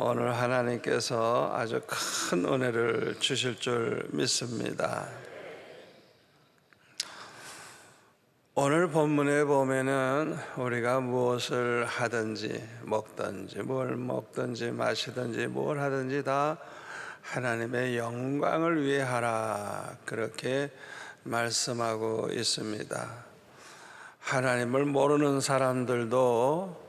오늘 하나님께서 아주 큰 은혜를 주실 줄 믿습니다. 오늘 본문에 보면은 우리가 무엇을 하든지 먹든지 뭘 먹든지 마시든지 뭘 하든지 다 하나님의 영광을 위해 하라, 그렇게 말씀하고 있습니다. 하나님을 모르는 사람들도,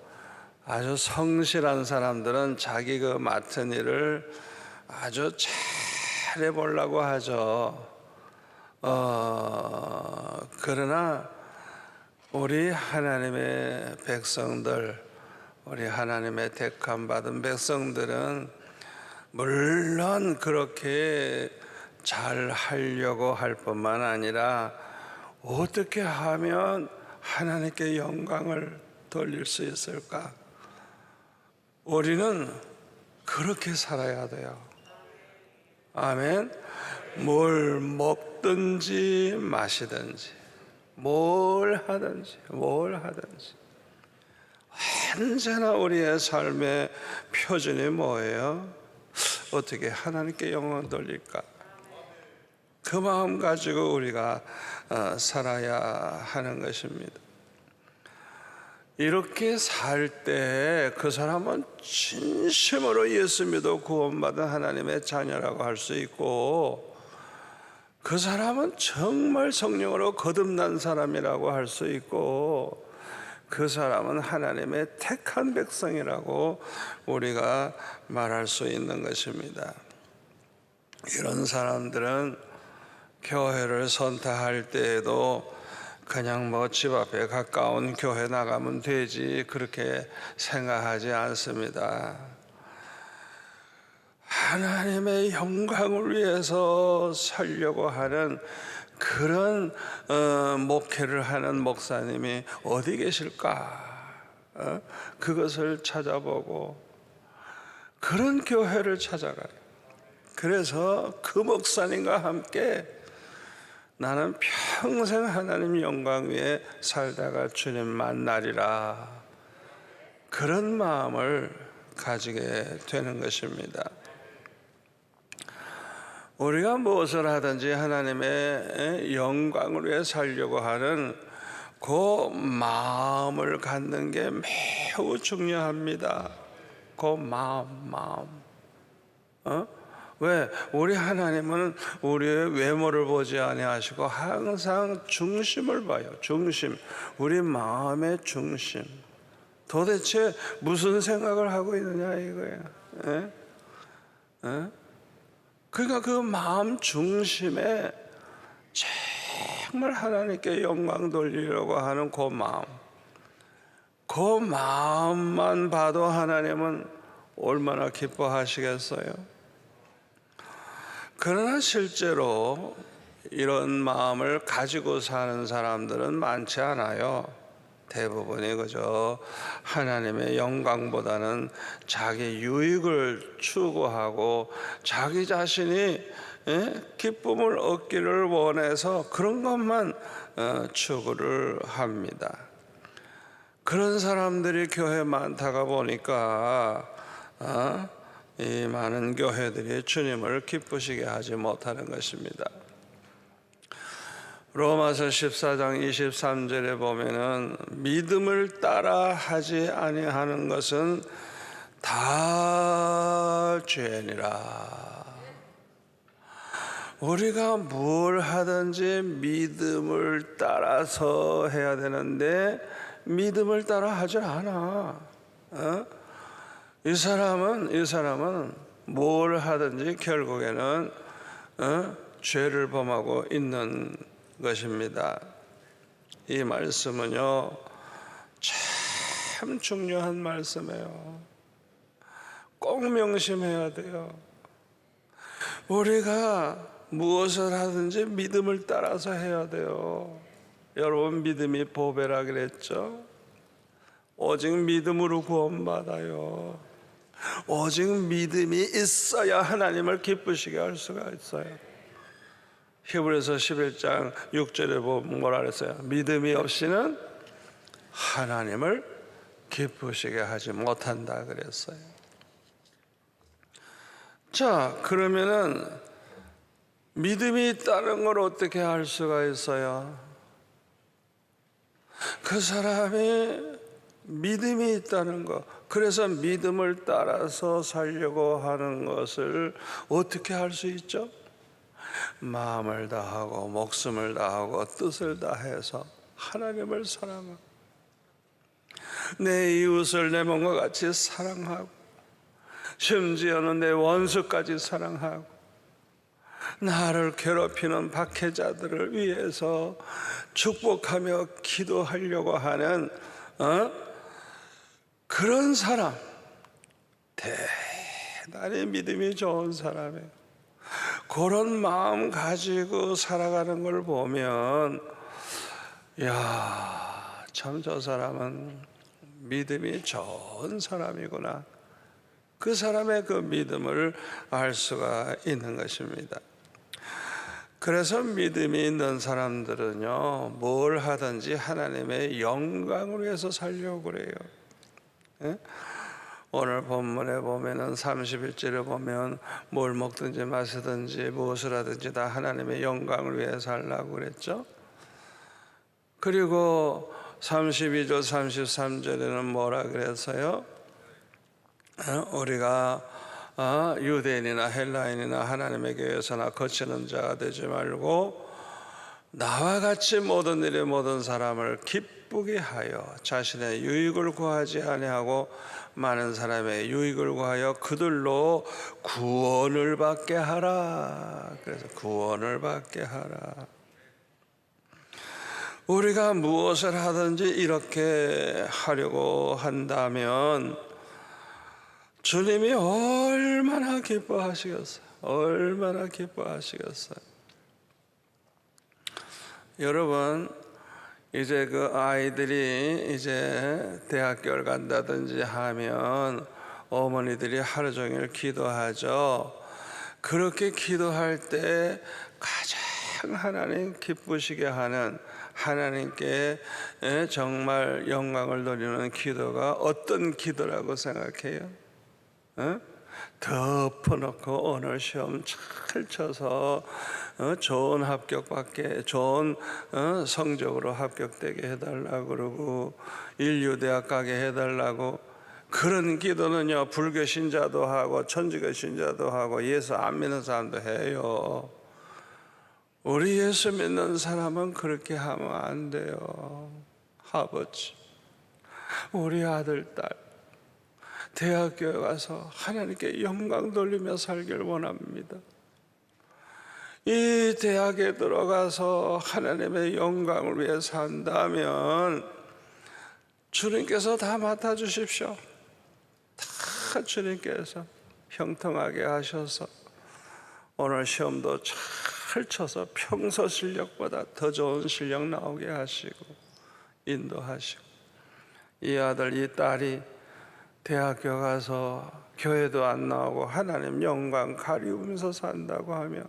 아주 성실한 사람들은 자기 그 맡은 일을 아주 잘 해보려고 하죠. 그러나 우리 하나님의 백성들, 우리 하나님의 택함 받은 백성들은 물론 그렇게 잘 하려고 할 뿐만 아니라 어떻게 하면 하나님께 영광을 돌릴 수 있을까? 우리는 그렇게 살아야 돼요. 아멘. 뭘 먹든지 마시든지 뭘 하든지 언제나 우리의 삶의 표준이 뭐예요? 어떻게 하나님께 영광 돌릴까? 그 마음 가지고 우리가 살아야 하는 것입니다. 이렇게 살 때 그 사람은 진심으로 예수 믿어 구원받은 하나님의 자녀라고 할 수 있고, 그 사람은 정말 성령으로 거듭난 사람이라고 할 수 있고, 그 사람은 하나님의 택한 백성이라고 우리가 말할 수 있는 것입니다. 이런 사람들은 교회를 선택할 때에도 그냥 집 앞에 가까운 교회 나가면 되지, 그렇게 생각하지 않습니다. 하나님의 영광을 위해서 살려고 하는 그런 목회를 하는 목사님이 어디 계실까? 그것을 찾아보고 그런 교회를 찾아가요. 그래서 그 목사님과 함께 나는 평생 하나님 영광 위에 살다가 주님 만나리라, 그런 마음을 가지게 되는 것입니다. 우리가 무엇을 하든지 하나님의 영광을 위해 살려고 하는 그 마음을 갖는 게 매우 중요합니다. 그 마음. 왜? 우리 하나님은 우리의 외모를 보지 아니하시고 항상 중심을 봐요. 중심, 우리 마음의 중심. 도대체 무슨 생각을 하고 있느냐 이거예요. 그러니까 그 마음 중심에 정말 하나님께 영광 돌리려고 하는 그 마음, 그 마음만 봐도 하나님은 얼마나 기뻐하시겠어요? 그러나 실제로 이런 마음을 가지고 사는 사람들은 많지 않아요. 대부분이 그저 하나님의 영광보다는 자기 유익을 추구하고 자기 자신이 기쁨을 얻기를 원해서 그런 것만 추구를 합니다. 그런 사람들이 교회에 많다가 보니까 이 많은 교회들이 주님을 기쁘시게 하지 못하는 것입니다. 로마서 14장 23절에 보면은 믿음을 따라 하지 아니하는 것은 다 죄니라. 우리가 뭘 하든지 믿음을 따라서 해야 되는데 믿음을 따라 하질 않아. 이 사람은 뭘 하든지 결국에는 죄를 범하고 있는 것입니다. 이 말씀은요, 참 중요한 말씀이에요. 꼭 명심해야 돼요. 우리가 무엇을 하든지 믿음을 따라서 해야 돼요. 여러분, 믿음이 보배라 그랬죠? 오직 믿음으로 구원받아요. 오직 믿음이 있어야 하나님을 기쁘시게 할 수가 있어요. 히브리서 11장 6절에 보면 뭐라 그랬어요? 믿음이 없이는 하나님을 기쁘시게 하지 못한다 그랬어요. 자, 그러면은 믿음이 있다는 걸 어떻게 알 수가 있어요? 그 사람이 믿음이 있다는 것, 그래서 믿음을 따라서 살려고 하는 것을 어떻게 할 수 있죠? 마음을 다하고 목숨을 다하고 뜻을 다해서 하나님을 사랑하고 내 이웃을 내 몸과 같이 사랑하고 심지어는 내 원수까지 사랑하고 나를 괴롭히는 박해자들을 위해서 축복하며 기도하려고 하는 그런 사람, 대단히 믿음이 좋은 사람이에요. 그런 마음 가지고 살아가는 걸 보면 야, 참 저 사람은 믿음이 좋은 사람이구나. 그 사람의 그 믿음을 알 수가 있는 것입니다. 그래서 믿음이 있는 사람들은요, 뭘 하든지 하나님의 영광을 위해서 살려고 그래요. 예? 오늘 본문에 보면은 31절에 보면 뭘 먹든지 마시든지 무엇을 하든지 다 하나님의 영광을 위해서 하려고 그랬죠. 그리고 32절 33절에는 뭐라 그랬어요? 우리가 유대인이나 헬라인이나 하나님의 교회에서나 거치는 자가 되지 말고 나와 같이 모든 일에 모든 사람을 기쁘게 하여 자신의 유익을 구하지 아니하고 많은 사람의 유익을 구하여 그들로 구원을 받게 하라. 그래서 구원을 받게 하라. 우리가 무엇을 하든지 이렇게 하려고 한다면 주님이 얼마나 기뻐하시겠어요? 얼마나 기뻐하시겠어요? 여러분, 이제 그 아이들이 이제 대학교를 간다든지 하면 어머니들이 하루 종일 기도하죠. 그렇게 기도할 때 가장 하나님 기쁘시게 하는, 하나님께 정말 영광을 돌리는 기도가 어떤 기도라고 생각해요? 덮어놓고 오늘 시험 잘 쳐서 좋은 합격받게, 좋은 성적으로 합격되게 해달라고 그러고 인류대학 가게 해달라고. 그런 기도는요, 불교 신자도 하고 천주교 신자도 하고 예수 안 믿는 사람도 해요. 우리 예수 믿는 사람은 그렇게 하면 안 돼요. 아버지, 우리 아들, 딸 대학교에 가서 하나님께 영광 돌리며 살길 원합니다. 이 대학에 들어가서 하나님의 영광을 위해 산다면 주님께서 다 맡아주십시오. 다 주님께서 형통하게 하셔서 오늘 시험도 잘 쳐서 평소 실력보다 더 좋은 실력 나오게 하시고 인도하시고, 이 아들 이 딸이 대학교 가서 교회도 안 나오고 하나님 영광 가리우면서 산다고 하면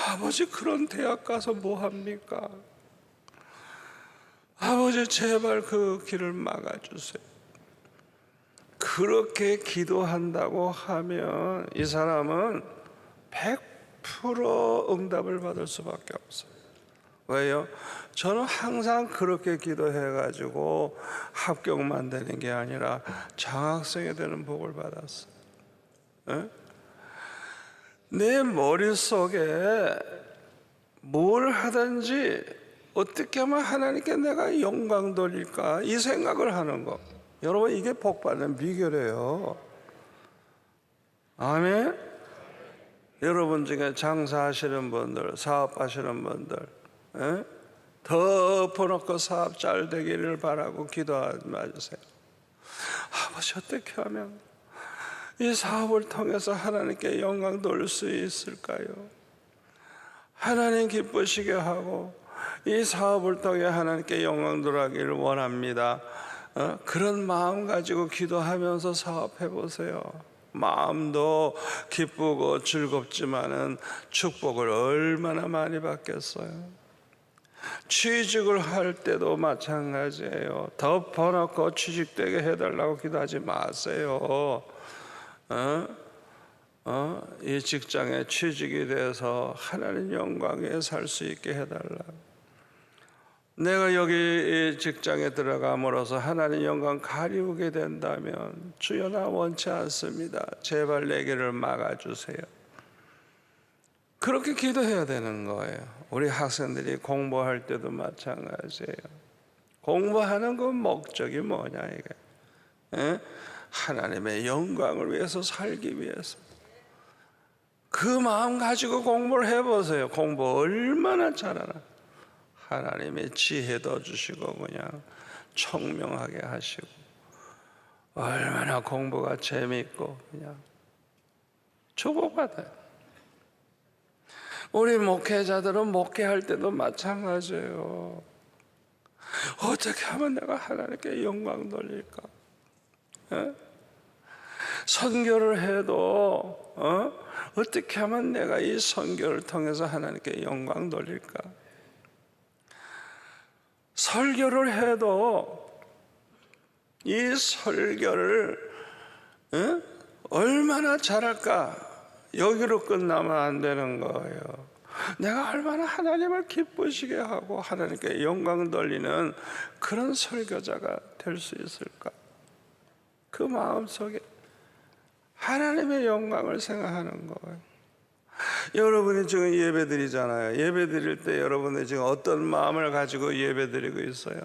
아버지, 그런 대학 가서 뭐 합니까? 아버지, 제발 그 길을 막아주세요. 그렇게 기도한다고 하면 이 사람은 100% 응답을 받을 수밖에 없어요. 왜요? 저는 항상 그렇게 기도해가지고 합격만 되는 게 아니라 장학생이 되는 복을 받았어요. 에? 내 머릿속에 뭘 하든지 어떻게 하면 하나님께 내가 영광 돌릴까, 이 생각을 하는 거. 여러분, 이게 복 받는 비결이에요. 아멘. 여러분 중에 장사하시는 분들, 사업하시는 분들, 덮어놓고 사업 잘 되기를 바라고 기도하지 마세요. 아버지, 어떻게 하면 이 사업을 통해서 하나님께 영광 돌릴 수 있을까요? 하나님 기쁘시게 하고 이 사업을 통해 하나님께 영광 돌리기를 원합니다. 그런 마음 가지고 기도하면서 사업해 보세요. 마음도 기쁘고 즐겁지만은 축복을 얼마나 많이 받겠어요. 취직을 할 때도 마찬가지예요. 덮어놓고 취직되게 해달라고 기도하지 마세요. 이 직장에 취직이 돼서 하나님 영광에 살 수 있게 해달라. 내가 여기 이 직장에 들어감으로써 하나님 영광 가리우게 된다면 주여 나 원치 않습니다. 제발 내 길을 막아주세요. 그렇게 기도해야 되는 거예요. 우리 학생들이 공부할 때도 마찬가지예요. 공부하는 그 목적이 뭐냐 이게. 하나님의 영광을 위해서 살기 위해서. 그 마음 가지고 공부를 해보세요. 공부 얼마나 잘하나. 하나님의 지혜도 주시고 그냥 청명하게 하시고 얼마나 공부가 재미있고 그냥 축복받아요. 우리 목회자들은 목회할 때도 마찬가지예요. 어떻게 하면 내가 하나님께 영광 돌릴까? 선교를 해도 어떻게 하면 내가 이 선교를 통해서 하나님께 영광 돌릴까? 설교를 해도 이 설교를 얼마나 잘할까? 여기로 끝나면 안 되는 거예요. 내가 얼마나 하나님을 기쁘시게 하고 하나님께 영광 돌리는 그런 설교자가 될 수 있을까? 그 마음속에 하나님의 영광을 생각하는 거예요. 여러분이 지금 예배 드리잖아요. 예배 드릴 때 여러분이 지금 어떤 마음을 가지고 예배 드리고 있어요?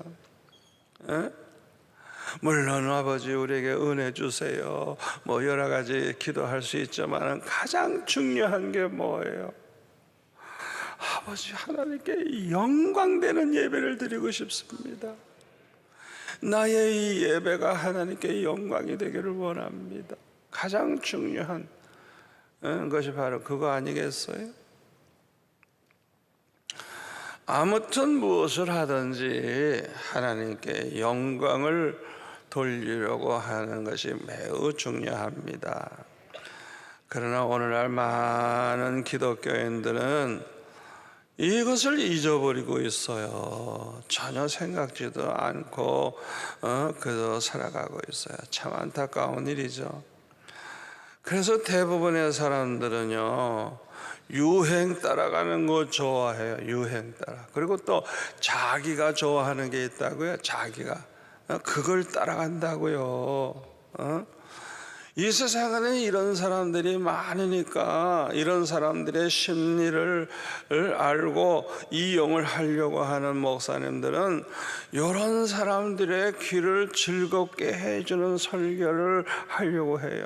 물론 아버지 우리에게 은혜 주세요. 뭐 여러 가지 기도할 수 있지만 가장 중요한 게 뭐예요? 아버지 하나님께 영광되는 예배를 드리고 싶습니다. 나의 이 예배가 하나님께 영광이 되기를 원합니다. 가장 중요한 것이 바로 그거 아니겠어요? 아무튼 무엇을 하든지 하나님께 영광을 돌리려고 하는 것이 매우 중요합니다. 그러나 오늘날 많은 기독교인들은 이것을 잊어버리고 있어요. 전혀 생각지도 않고 그저 살아가고 있어요. 참 안타까운 일이죠. 그래서 대부분의 사람들은요 유행 따라가는 거 좋아해요. 유행 따라. 그리고 또 자기가 좋아하는 게 있다고요. 자기가 그걸 따라간다고요. 이 세상에는 이런 사람들이 많으니까 이런 사람들의 심리를 알고 이용을 하려고 하는 목사님들은 이런 사람들의 귀를 즐겁게 해주는 설교를 하려고 해요.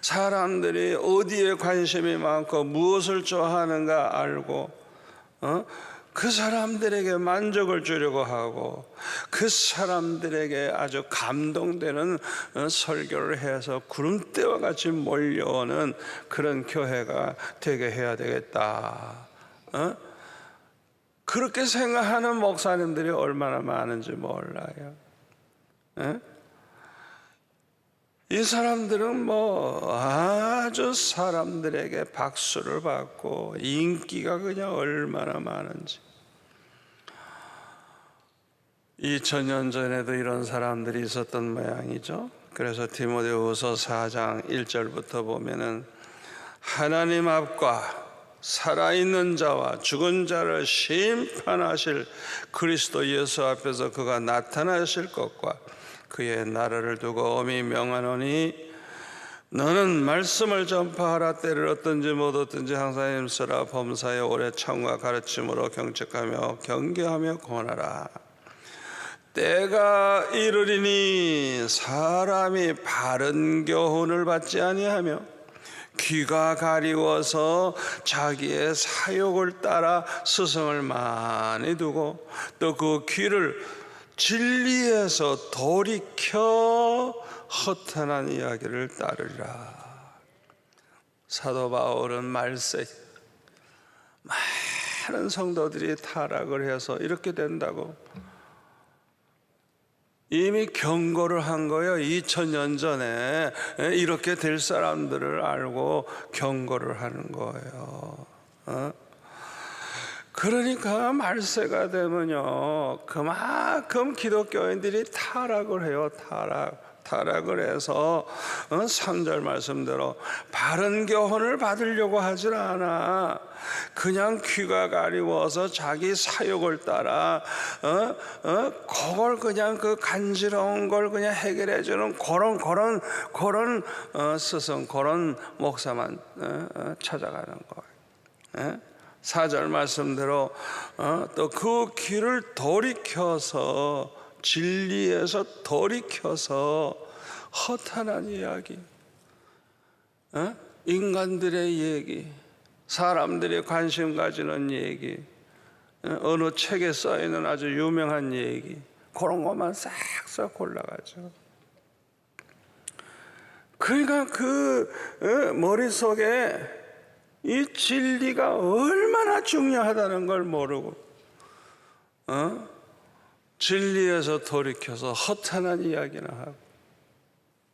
사람들이 어디에 관심이 많고 무엇을 좋아하는가 알고 그 사람들에게 만족을 주려고 하고 그 사람들에게 아주 감동되는 설교를 해서 구름대와 같이 몰려오는 그런 교회가 되게 해야 되겠다. 그렇게 생각하는 목사님들이 얼마나 많은지 몰라요. 이 사람들은 뭐 아주 사람들에게 박수를 받고 인기가 그냥 얼마나 많은지. 2000년 전에도 이런 사람들이 있었던 모양이죠. 그래서 디모데후서 4장 1절부터 보면은 하나님 앞과 살아있는 자와 죽은 자를 심판하실 그리스도 예수 앞에서 그가 나타나실 것과 그의 나라를 두고 엄히 명하노니 너는 말씀을 전파하라. 때를 얻든지 못 얻든지 항상 힘쓰라. 범사에 오래 참과 가르침으로 경책하며 경계하며 권하라. 때가 이르리니 사람이 바른 교훈을 받지 아니하며 귀가 가리워서 자기의 사욕을 따라 스승을 많이 두고 또 그 귀를 진리에서 돌이켜 허탄한 이야기를 따르리라. 사도 바울은 말세 많은 성도들이 타락을 해서 이렇게 된다고 이미 경고를 한 거예요. 2000년 전에 이렇게 될 사람들을 알고 경고를 하는 거예요. 그러니까 말세가 되면요 그만큼 기독교인들이 타락을 해요. 타락. 타락을 해서 3절 말씀대로 바른 교훈을 받으려고 하질 않아. 그냥 귀가 가리워서 자기 사욕을 따라 그걸 그냥 그 간지러운 걸 그냥 해결해 주는 그런 스승, 그런 목사만 찾아가는 거예요. 4절 말씀대로 또 그 귀를 돌이켜서 진리에서 돌이켜서 허탄한 이야기, 인간들의 얘기, 사람들이 관심 가지는 얘기, 어느 책에 써있는 아주 유명한 얘기, 그런 것만 싹싹 골라가지고, 그러니까 그 머릿속에 이 진리가 얼마나 중요하다는 걸 모르고 진리에서 돌이켜서 허탄한 이야기나 하고,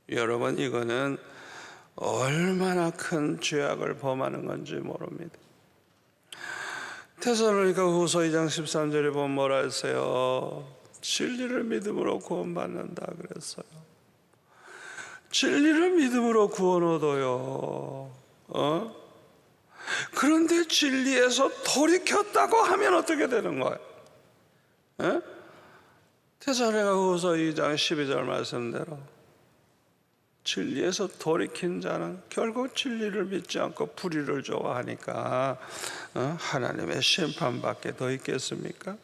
여러분 이거는 얼마나 큰 죄악을 범하는 건지 모릅니다. 데살로니가 후서 2장 13절에 보면 뭐라 했어요? 진리를 믿음으로 구원받는다 그랬어요. 진리를 믿음으로 구원 얻어요. 그런데 진리에서 돌이켰다고 하면 어떻게 되는 거예요? 데살로니가 후서 2장 12절 말씀대로 진리에서 돌이킨 자는 결국 진리를 믿지 않고 불의를 좋아하니까 하나님의 심판밖에 더 있겠습니까?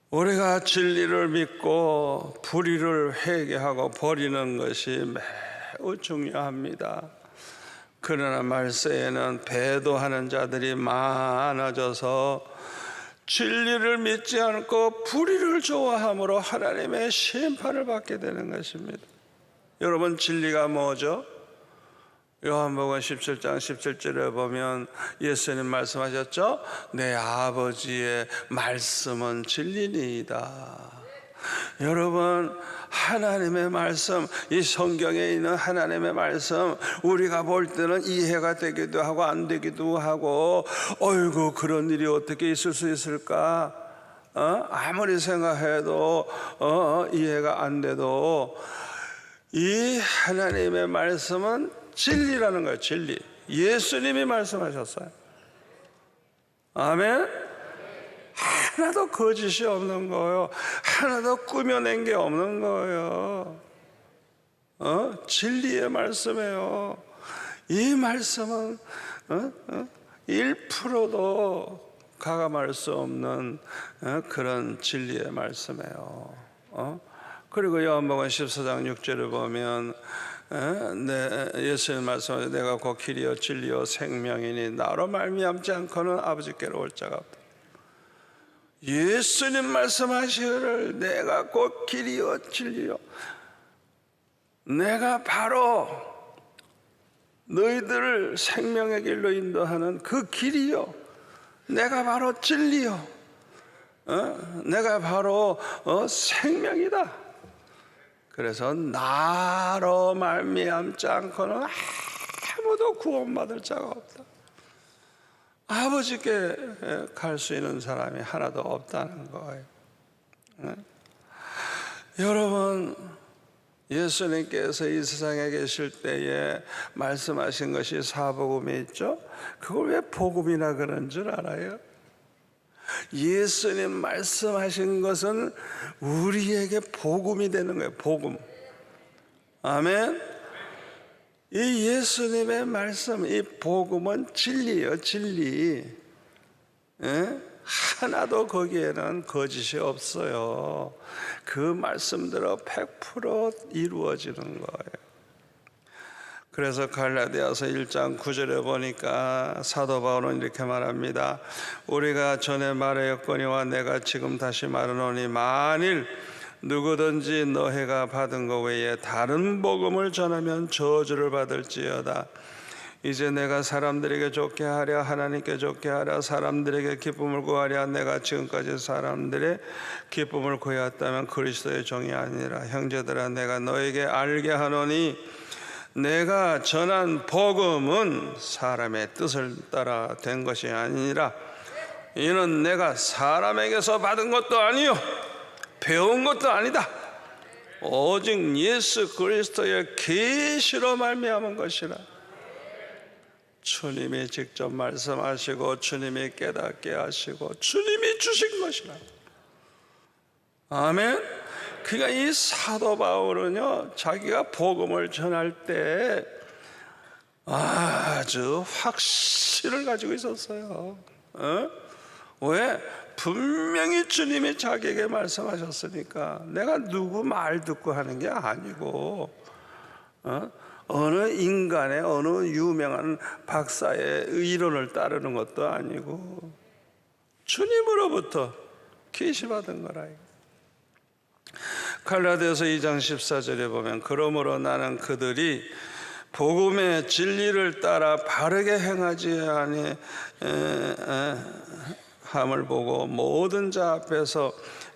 우리가 진리를 믿고 불의를 회개하고 버리는 것이 매우 중요합니다. 그러나 말세에는 배도하는 자들이 많아져서 진리를 믿지 않고 불의를 좋아함으로 하나님의 심판을 받게 되는 것입니다. 여러분, 진리가 뭐죠? 요한복음 17장 17절에 보면 예수님 말씀하셨죠? 내 아버지의 말씀은 진리니이다. 여러분, 하나님의 말씀, 이 성경에 있는 하나님의 말씀, 우리가 볼 때는 이해가 되기도 하고 안 되기도 하고, 어이구 그런 일이 어떻게 있을 수 있을까? 아무리 생각해도 이해가 안 돼도 이 하나님의 말씀은 진리라는 거예요. 진리. 예수님이 말씀하셨어요. 아멘. 하나도 거짓이 없는 거예요. 하나도 꾸며낸 게 없는 거예요. 진리의 말씀이에요. 이 말씀은 1%도 가감할 수 없는 그런 진리의 말씀이에요. 그리고 요한복음 14장 6절을 보면 예수님 말씀하시되 내가 곧 길이요 진리요 생명이니 나로 말미암지 않고는 아버지께로 올 자가 없다. 예수님 말씀하시기를 내가 곧 길이요 진리요, 내가 바로 너희들을 생명의 길로 인도하는 그 길이요, 내가 바로 진리요, 내가 바로 생명이다. 그래서 나로 말미암지 않고는 아무도 구원받을 자가 없다. 아버지께 갈 수 있는 사람이 하나도 없다는 거예요. 여러분, 예수님께서 이 세상에 계실 때에 말씀하신 것이 사복음이 있죠? 그걸 왜 복음이라 그런 줄 알아요? 예수님 말씀하신 것은 우리에게 복음이 되는 거예요. 복음. 아멘. 이 예수님의 말씀, 이 복음은 진리예요. 진리. 하나도 거기에는 거짓이 없어요. 그 말씀대로 100% 이루어지는 거예요. 그래서 갈라디아서 1장 9절에 보니까 사도 바울은 이렇게 말합니다. 우리가 전에 말하였거니와 내가 지금 다시 말하노니 만일 누구든지 너희가 받은 것 외에 다른 복음을 전하면 저주를 받을지어다. 이제 내가 사람들에게 좋게 하랴 하나님께 좋게 하랴 사람들에게 기쁨을 구하랴. 내가 지금까지 사람들의 기쁨을 구하였다면 그리스도의 종이 아니라. 형제들아 내가 너에게 알게 하노니 내가 전한 복음은 사람의 뜻을 따라 된 것이 아니라 이는 내가 사람에게서 받은 것도 아니요 배운 것도 아니다. 오직 예수 그리스도의 계시로 말미암은 것이라. 주님이 직접 말씀하시고 주님이 깨닫게 하시고 주님이 주신 것이라. 아멘. 그러니까 이 사도 바울은요, 자기가 복음을 전할 때 아주 확신을 가지고 있었어요. 왜? 분명히 주님이 자기에게 말씀하셨으니까. 내가 누구 말 듣고 하는 게 아니고 어느 인간의 어느 유명한 박사의 이론을 따르는 것도 아니고 주님으로부터 계시받은 거라. 갈라디아서 2장 14절에 보면 그러므로 나는 그들이 복음의 진리를 따라 바르게 행하지 아니함을 보고 모든 자 앞에서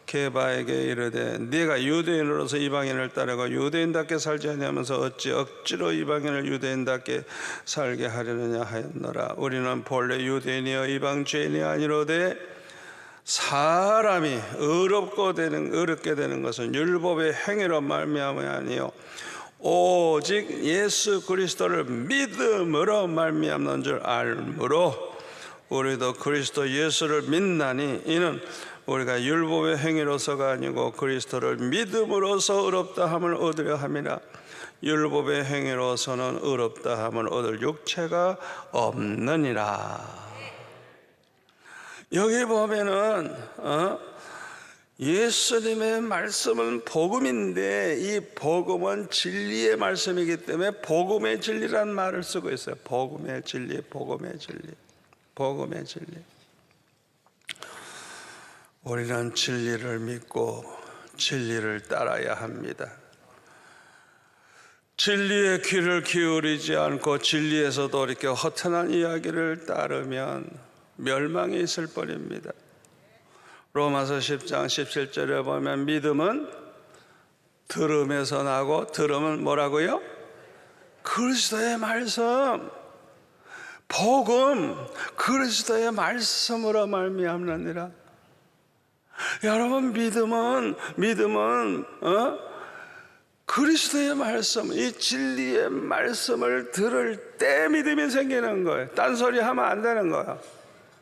게바에게 이르되 네가 유대인으로서 이방인을 따르고 유대인답게 살지 아니하면서 어찌 억지로 이방인을 유대인답게 살게 하려느냐 하였노라. 우리는 본래 유대인이여 이방주인이 아니로되 사람이 어렵게 되는 것은 율법의 행위로 말미암이 아니요 오직 예수 그리스도를 믿음으로 말미암는 줄 알므로 우리도 그리스도 예수를 믿나니 이는 우리가 율법의 행위로서가 아니고 그리스도를 믿음으로서 의롭다 함을 얻으려 함이라. 율법의 행위로서는 의롭다 함을 얻을 육체가 없느니라. 여기 보면은 예수님의 말씀은 복음인데 이 복음은 진리의 말씀이기 때문에 복음의 진리란 말을 쓰고 있어요. 복음의 진리, 복음의 진리, 복음의 진리. 우리는 진리를 믿고 진리를 따라야 합니다. 진리의 귀를 기울이지 않고 진리에서도 이렇게 허탄한 이야기를 따르면 멸망이 있을 뻔입니다. 로마서 10장 17절에 보면 믿음은 들음에서 나고 들음은 뭐라고요? 그리스도의 말씀, 복음, 그리스도의 말씀으로 말미암느니라. 여러분 믿음은 그리스도의 말씀, 이 진리의 말씀을 들을 때 믿음이 생기는 거예요. 딴소리 하면 안 되는 거예요.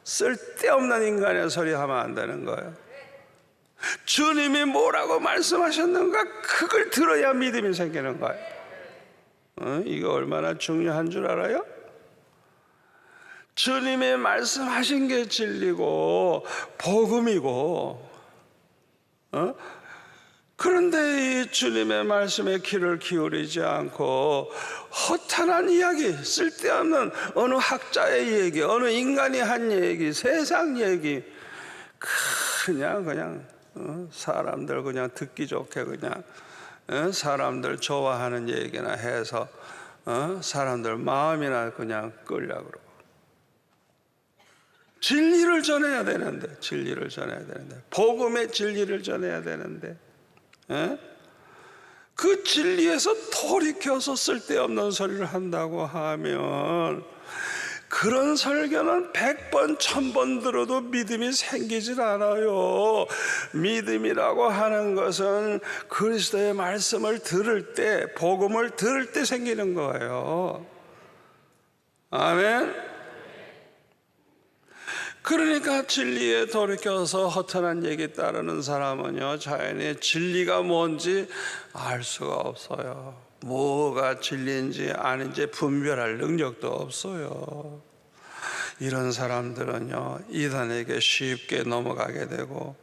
쓸데없는 인간의 소리 하면 안 되는 거예요. 주님이 뭐라고 말씀하셨는가 그걸 들어야 믿음이 생기는 거예요. 이거 얼마나 중요한 줄 알아요? 주님이 말씀하신 게 진리고 복음이고 그런데 이 주님의 말씀에 귀를 기울이지 않고 허탄한 이야기, 쓸데없는 어느 학자의 얘기, 어느 인간이 한 얘기, 세상 얘기, 그냥 사람들 그냥 듣기 좋게 그냥 사람들 좋아하는 얘기나 해서 사람들 마음이나 그냥 끌려고 그러고. 진리를 전해야 되는데, 진리를 전해야 되는데, 복음의 진리를 전해야 되는데, 그 진리에서 돌이켜서 쓸데없는 소리를 한다고 하면 그런 설교는 100번 1000번 들어도 믿음이 생기질 않아요. 믿음이라고 하는 것은 그리스도의 말씀을 들을 때, 복음을 들을 때 생기는 거예요. 아멘. 그러니까 진리에 돌이켜서 허탄한 얘기 따르는 사람은요, 자연히 진리가 뭔지 알 수가 없어요. 뭐가 진리인지 아닌지 분별할 능력도 없어요. 이런 사람들은요, 이단에게 쉽게 넘어가게 되고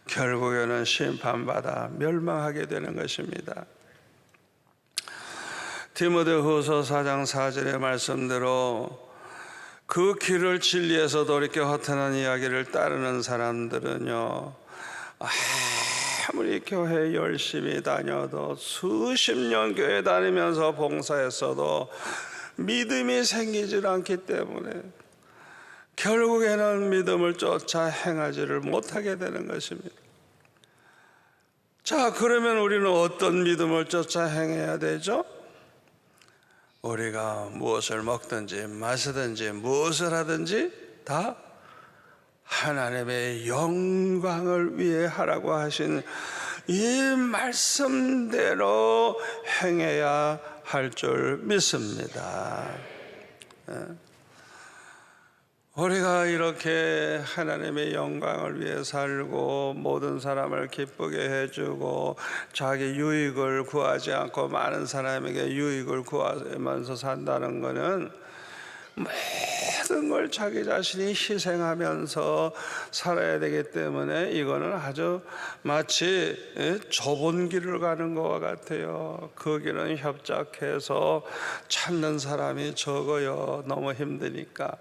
결국에는 심판받아 멸망하게 되는 것입니다. 디모데후서 4장 4절의 말씀대로 그 길을 진리에서 돌이켜 허탄한 이야기를 따르는 사람들은요, 아무리 교회 열심히 다녀도 수십 년 교회 다니면서 봉사했어도 믿음이 생기질 않기 때문에 결국에는 믿음을 쫓아 행하지를 못하게 되는 것입니다. 자, 그러면 우리는 어떤 믿음을 쫓아 행해야 되죠? 우리가 무엇을 먹든지 마시든지 무엇을 하든지 다 하나님의 영광을 위해 하라고 하신 이 말씀대로 행해야 할 줄 믿습니다. 우리가 이렇게 하나님의 영광을 위해 살고 모든 사람을 기쁘게 해주고 자기 유익을 구하지 않고 많은 사람에게 유익을 구하면서 산다는 것은 모든 걸 자기 자신이 희생하면서 살아야 되기 때문에 이거는 아주 마치 좁은 길을 가는 것과 같아요. 그 길은 협착해서 찾는 사람이 적어요. 너무 힘드니까.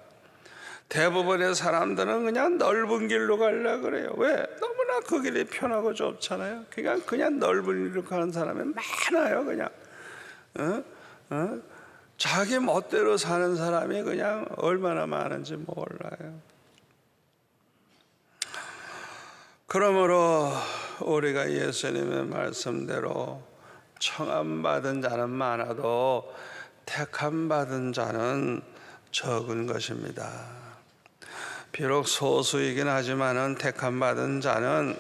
대부분의 사람들은 그냥 넓은 길로 가려고 그래요. 왜? 너무나 그 길이 편하고 좁잖아요. 그냥 넓은 길로 가는 사람이 많아요. 그냥 자기 멋대로 사는 사람이 그냥 얼마나 많은지 몰라요. 그러므로 우리가 예수님의 말씀대로 청함받은 자는 많아도 택함받은 자는 적은 것입니다. 비록 소수이긴 하지만은 택함받은 자는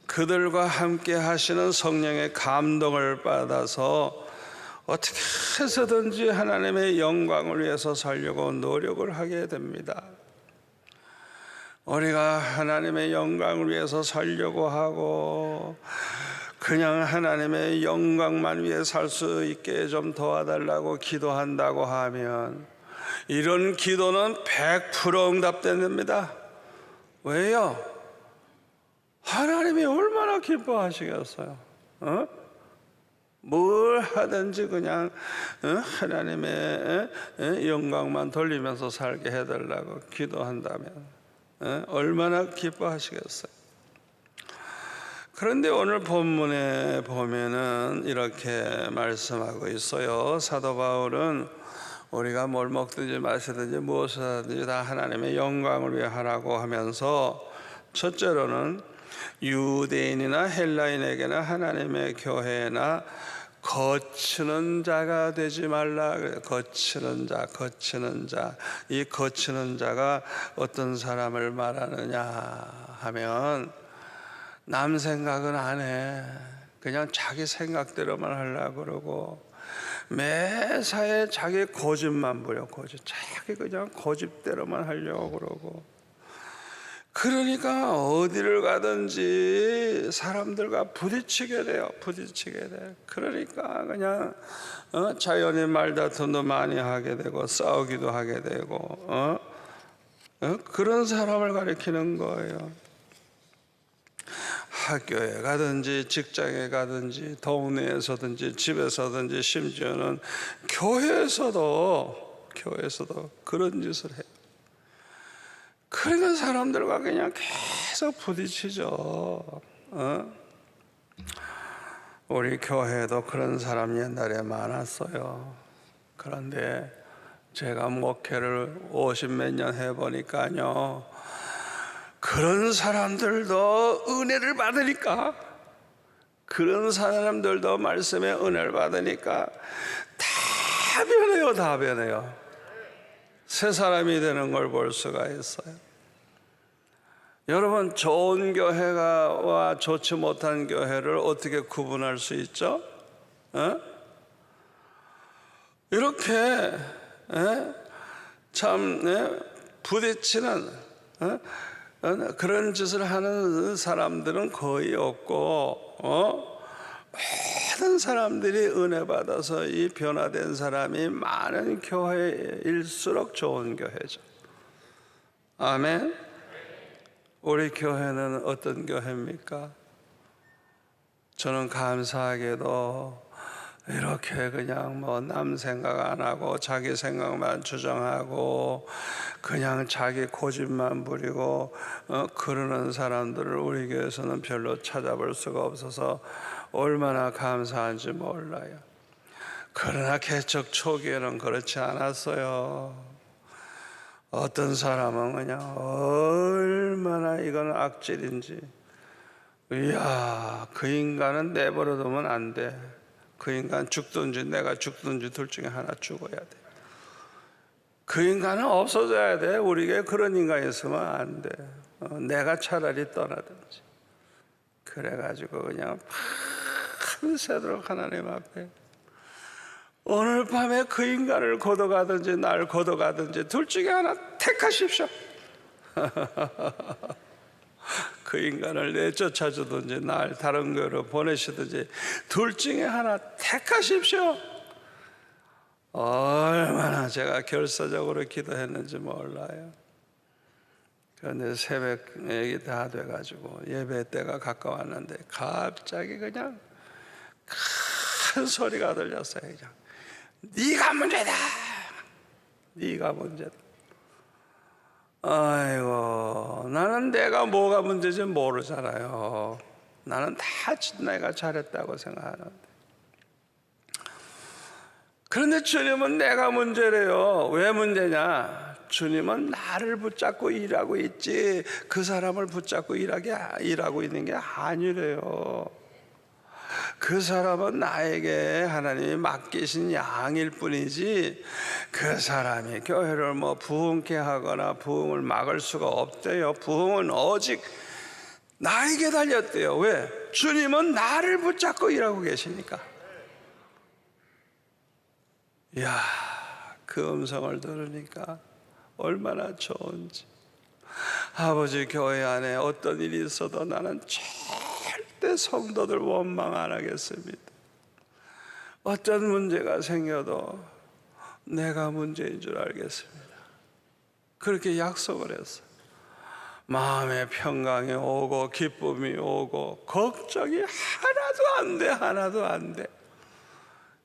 그들과 함께 하시는 성령의 감동을 받아서 어떻게 해서든지 하나님의 영광을 위해서 살려고 노력을 하게 됩니다. 우리가 하나님의 영광을 위해서 살려고 하고 그냥 하나님의 영광만 위해 살 수 있게 좀 도와달라고 기도한다고 하면 이런 기도는 100% 응답됩니다. 왜요? 하나님이 얼마나 기뻐하시겠어요? 뭘 하든지 그냥 하나님의 영광만 돌리면서 살게 해달라고 기도한다면 얼마나 기뻐하시겠어요? 그런데 오늘 본문에 보면은 이렇게 말씀하고 있어요. 사도 바울은 우리가 뭘 먹든지 마시든지 무엇을 하든지 다 하나님의 영광을 위해 하라고 하면서 첫째로는 유대인이나 헬라인에게나 하나님의 교회나 거치는 자가 되지 말라. 거치는 자. 이 거치는 자가 어떤 사람을 말하느냐 하면 남 생각은 안 해. 그냥 자기 생각대로만 하려고 그러고 매사에 자기 고집만 부려. 자기 그냥 고집대로만 하려고 그러고 그러니까 어디를 가든지 사람들과 부딪히게 돼요. 그러니까 그냥 자연의 말다툼도 많이 하게 되고 싸우기도 하게 되고 그런 사람을 가리키는 거예요. 학교에 가든지 직장에 가든지 동네에서든지 집에서든지 심지어는 교회에서도 그런 짓을 해요. 그러니까 사람들과 그냥 계속 부딪히죠. 우리 교회도 그런 사람 옛날에 많았어요. 그런데 제가 목회를 50몇 년 해보니까요, 그런 사람들도 은혜를 받으니까, 그런 사람들도 말씀의 은혜를 받으니까 다 변해요. 새 사람이 되는 걸 볼 수가 있어요. 여러분, 좋은 교회와 좋지 못한 교회를 어떻게 구분할 수 있죠? 이렇게 참 부딪히는 그런 짓을 하는 사람들은 거의 없고 모든 사람들이 은혜 받아서 이 변화된 사람이 많은 교회일수록 좋은 교회죠. 아멘. 우리 교회는 어떤 교회입니까? 저는 감사하게도 이렇게 그냥 남 생각 안 하고 자기 생각만 주장하고 그냥 자기 고집만 부리고 그러는 사람들을 우리 교회에서는 별로 찾아볼 수가 없어서 얼마나 감사한지 몰라요. 그러나 개척 초기에는 그렇지 않았어요. 어떤 사람은 그냥 얼마나 이건 악질인지, 이야, 그 인간은 내버려 두면 안 돼. 그 인간 죽든지 내가 죽든지 둘 중에 하나 죽어야 돼. 그 인간은 없어져야 돼. 우리에게 그런 인간이 있으면 안 돼. 내가 차라리 떠나든지. 그래가지고 그냥 밤새도록 하나님 앞에 오늘 밤에 그 인간을 걷어가든지 날 걷어가든지 둘 중에 하나 택하십시오. 그 인간을 내쫓아주든지 날 다른 거로 보내시든지 둘 중에 하나 택하십시오. 얼마나 제가 결사적으로 기도했는지 몰라요. 그런데 새벽이 다 돼가지고 예배 때가 가까웠는데 갑자기 그냥 큰 소리가 들렸어요. 그냥 네가 문제다. 네가 문제다. 아이고, 나는 내가 뭐가 문제인지 모르잖아요. 나는 다 내가 잘했다고 생각하는데. 그런데 주님은 내가 문제래요. 왜 문제냐? 주님은 나를 붙잡고 일하고 있지 그 사람을 붙잡고 일하고 있는 게 아니래요. 그 사람은 나에게 하나님이 맡기신 양일 뿐이지 그 사람이 교회를 뭐 부흥케 하거나 부흥을 막을 수가 없대요. 부흥은 오직 나에게 달렸대요. 왜? 주님은 나를 붙잡고 일하고 계시니까. 이야, 그 음성을 들으니까 얼마나 좋은지. 아버지, 교회 안에 어떤 일이 있어도 나는 절대 성도들 원망 안 하겠습니다. 어떤 문제가 생겨도 내가 문제인 줄 알겠습니다. 그렇게 약속을 했어요. 마음에 평강이 오고 기쁨이 오고 걱정이 하나도 안 돼. 하나도 안 돼.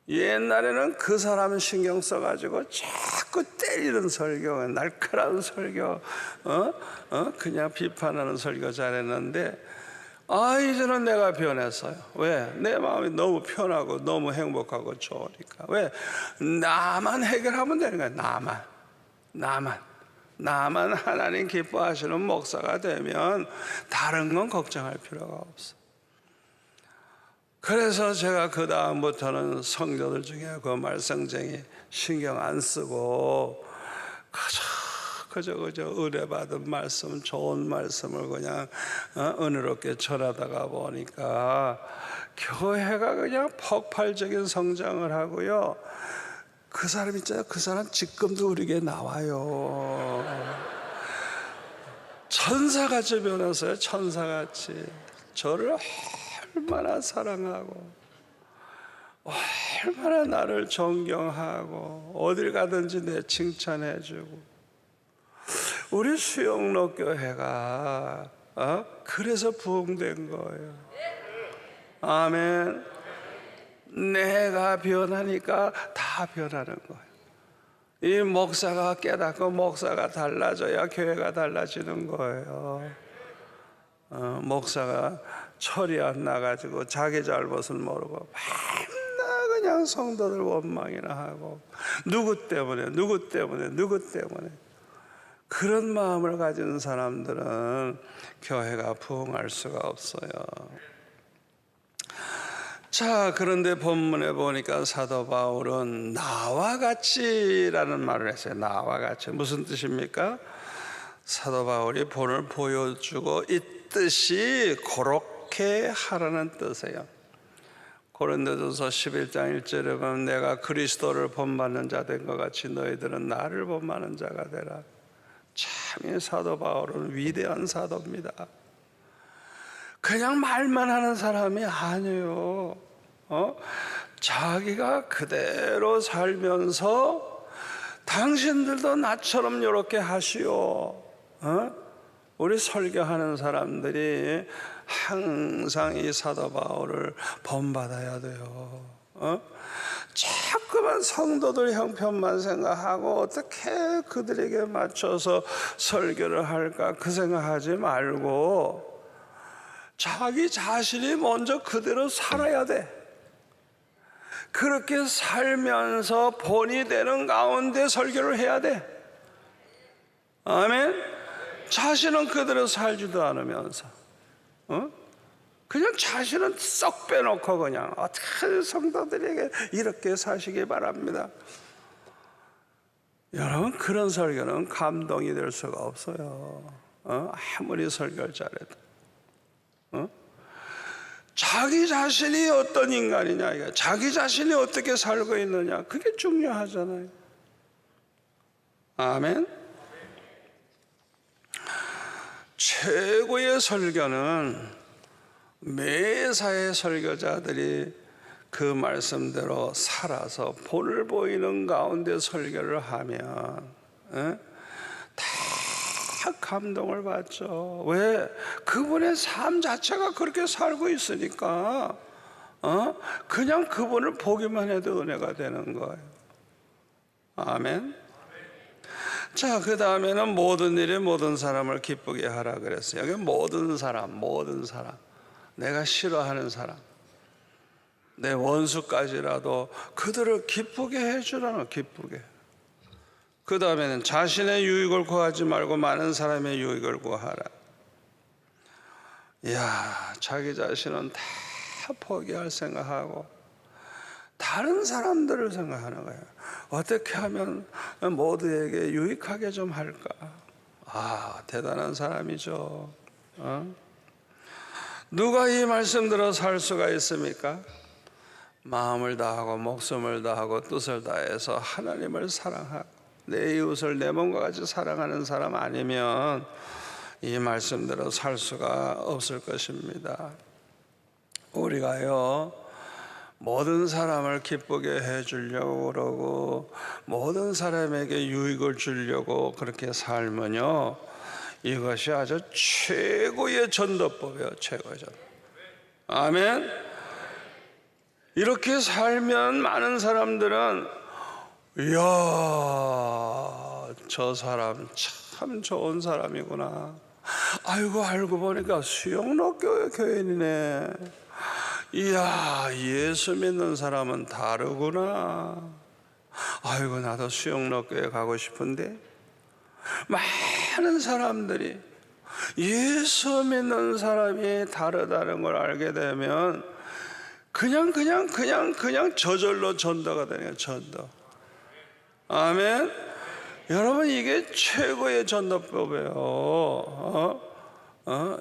옛날에는 그 사람 신경 써가지고 자꾸 때리는 설교, 날카로운 설교, 그냥 비판하는 설교 잘했는데, 이제는 내가 변했어요. 왜? 내 마음이 너무 편하고 너무 행복하고 좋으니까. 왜? 나만 해결하면 되는 거야. 나만 하나님 기뻐하시는 목사가 되면 다른 건 걱정할 필요가 없어. 그래서 제가 그 다음부터는 성도들 중에 그 말썽쟁이 신경 안 쓰고 그저 은혜 받은 말씀, 좋은 말씀을 그냥 은혜롭게 전하다가 보니까 교회가 그냥 폭발적인 성장을 하고요. 그 사람 있잖아요. 그 사람 지금도 우리에게 나와요. 천사같이 변했어요. 천사같이. 저를 얼마나 사랑하고 얼마나 나를 존경하고 어딜 가든지 내 칭찬해주고. 우리 수영로 교회가 그래서 부흥된 거예요. 아멘. 내가 변하니까 다 변하는 거예요. 이 목사가 깨닫고 목사가 달라져야 교회가 달라지는 거예요. 목사가 철이 안 나가지고 자기 잘못을 모르고 맨날 그냥 성도들 원망이나 하고 누구 때문에 그런 마음을 가진 사람들은 교회가 부흥할 수가 없어요. 자, 그런데 본문에 보니까 사도 바울은 나와 같이라는 말을 했어요. 나와 같이. 무슨 뜻입니까? 사도 바울이 본을 보여주고 있듯이 그렇게 하라는 뜻이에요. 고린도전서 11장 1절에 보면 내가 그리스도를 본받는 자 된 것 같이 너희들은 나를 본받는 자가 되라. 참, 이 사도 바울은 위대한 사도입니다. 그냥 말만 하는 사람이 아니에요. 자기가 그대로 살면서 당신들도 나처럼 이렇게 하시오. 우리 설교하는 사람들이 항상 이 사도 바울을 본받아야 돼요. 자꾸만 성도들 형편만 생각하고 어떻게 그들에게 맞춰서 설교를 할까 그 생각하지 말고 자기 자신이 먼저 그대로 살아야 돼. 그렇게 살면서 본이 되는 가운데 설교를 해야 돼. 아멘. 자신은 그대로 살지도 않으면서 그냥 자신은 쏙 빼놓고 그냥 어떻게 성도들에게 이렇게 사시기 바랍니다. 여러분, 그런 설교는 감동이 될 수가 없어요. 아무리 설교를 잘해도. 자기 자신이 어떤 인간이냐, 자기 자신이 어떻게 살고 있느냐, 그게 중요하잖아요. 아멘. 최고의 설교는 매사의 설교자들이 그 말씀대로 살아서 본을 보이는 가운데 설교를 하면 다 감동을 받죠. 왜? 그분의 삶 자체가 그렇게 살고 있으니까 그냥 그분을 보기만 해도 은혜가 되는 거예요. 아멘. 자, 그 다음에는 모든 일이 모든 사람을 기쁘게 하라 그랬어요. 여기 모든 사람, 내가 싫어하는 사람, 내 원수까지라도 그들을 기쁘게 해주라는, 기쁘게. 그 다음에는 자신의 유익을 구하지 말고 많은 사람의 유익을 구하라. 이야, 자기 자신은 다 포기할 생각하고 다른 사람들을 생각하는 거예요. 어떻게 하면 모두에게 유익하게 좀 할까? 대단한 사람이죠. 누가 이 말씀대로 살 수가 있습니까? 마음을 다하고 목숨을 다하고 뜻을 다해서 하나님을 사랑하고 내 이웃을 내 몸과 같이 사랑하는 사람 아니면 이 말씀대로 살 수가 없을 것입니다. 우리가요, 모든 사람을 기쁘게 해주려고 그러고 모든 사람에게 유익을 주려고 그렇게 살면요, 이것이 아주 최고의 전도법이에요. 최고의 전도법. 아멘. 이렇게 살면 많은 사람들은 이야, 저 사람 참 좋은 사람이구나. 아이고, 알고 보니까 수영로 교인이네. 이야, 예수 믿는 사람은 다르구나. 아이고, 나도 수영로 교회 가고 싶은데. 많은 사람들이 예수 믿는 사람이 다르다는 걸 알게 되면 그냥 저절로 전도가 되네요. 전도. 아멘. 여러분, 이게 최고의 전도법이에요.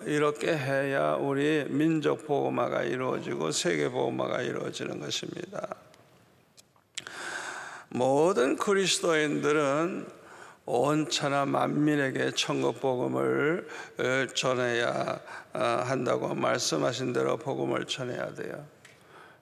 이렇게 해야 우리 민족 복음화가 이루어지고 세계 복음화가 이루어지는 것입니다. 모든 그리스도인들은 온 천하 만민에게 천국 복음을 전해야 한다고 말씀하신 대로 복음을 전해야 돼요.